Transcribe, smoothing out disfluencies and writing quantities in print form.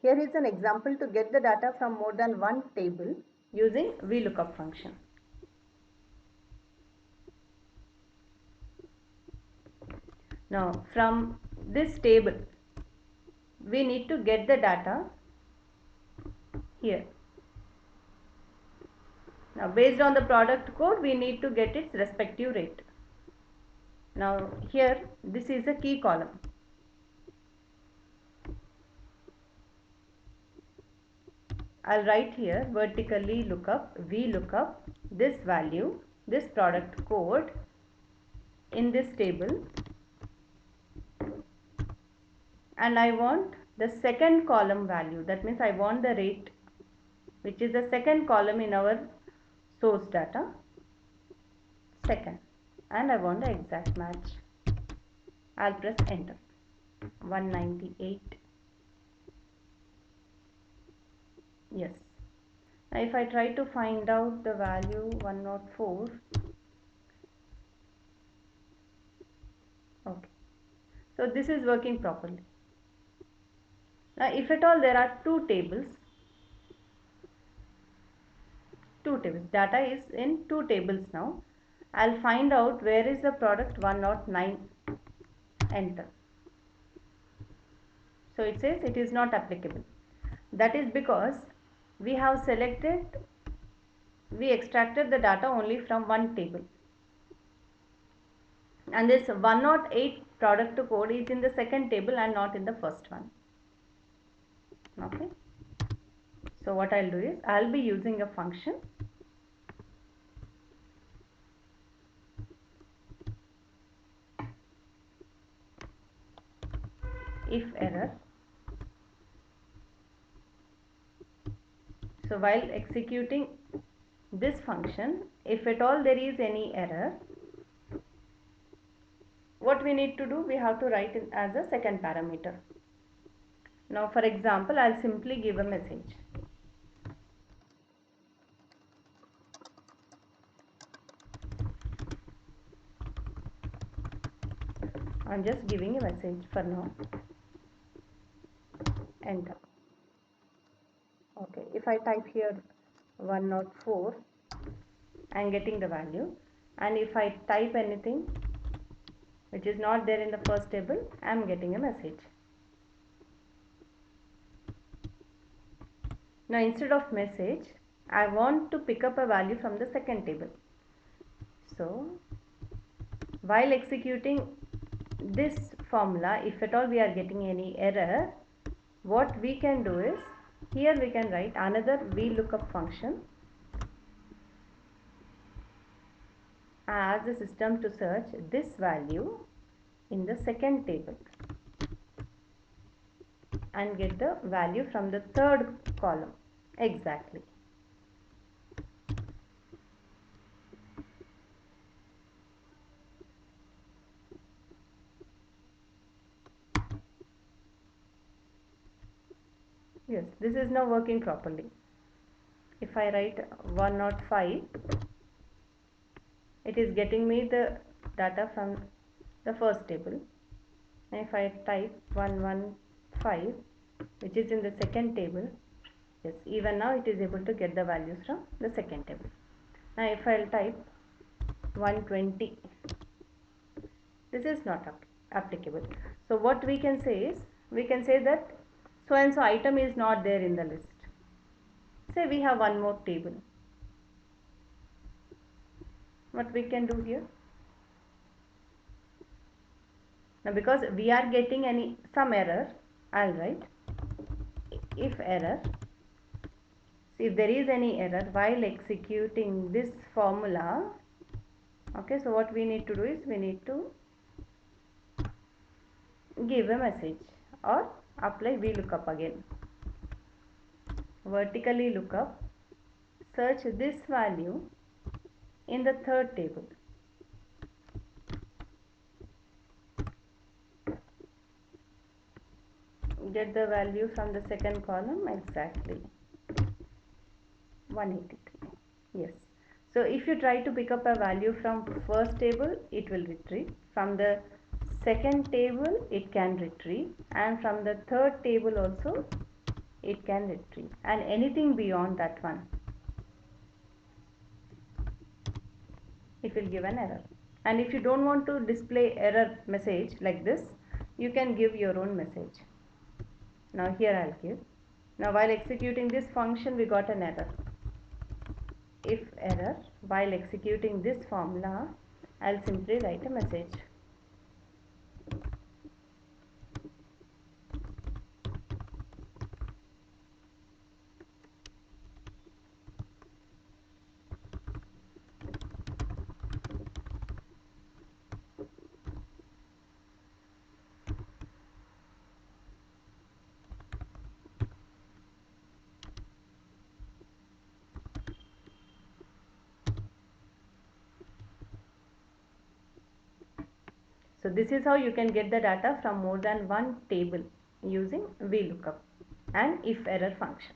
Here is an example to get the data from more than one table using VLOOKUP function. Now from this table we need to get the data here. Now based on the product code we need to get its respective rate. Now here this is a key column. I'll write here vertically lookup, VLOOKUP, this value, this product code in this table, and I want the second column value. That means I want the rate, which is the second column in our source data, second, and I want the exact match. I'll press enter. 198. Yes. Now if I try to find out the value 104, okay, so this is working properly. Now if at all there are two tables, data is in two tables. Now I'll find out where is the product 109, enter. So it says it is not applicable. That is because we have selected, we extracted the data only from one table, and this 108 product code is in the second table and not in the first one. Okay, so what I'll do is I'll be using a function if error. So while executing this function, if at all there is any error, what we need to do, we have to write it as a second parameter. Now for example, I'll simply give a message. I'm just giving a message for now. Enter. Okay, if I type here 104, I'm getting the value, and if I type anything which is not there in the first table, I'm getting a message. Now instead of message, I want to pick up a value from the second table. So while executing this formula, if at all we are getting any error, what we can do is, here we can write another VLOOKUP function, ask the system to search this value in the second table and get the value from the third column exactly. Yes, this is now working properly. If I write 105, it is getting me the data from the first table. And if I type 115, which is in the second table, yes, even now it is able to get the values from the second table. Now if I'll type 120, this is not applicable. So what we can say is, we can say that so and so item is not there in the list. Say we have one more table. What we can do here? Now because we are getting some error, I'll write if error. So if there is any error while executing this formula, okay, so what we need to do is we need to give a message or apply VLOOKUP again. Vertically lookup, search this value in the third table. Get the value from the second column exactly 183. Yes. So if you try to pick up a value from first table, it will retrieve. From the second table, it can retrieve, and from the third table also it can retrieve, and anything beyond that one, it will give an error. And if you don't want to display error message like this, you can give your own message. Now here I'll give. Now while executing this function, we got an error. If error, while executing this formula, I'll simply write a message. So this is how you can get the data from more than one table using VLOOKUP and if error function.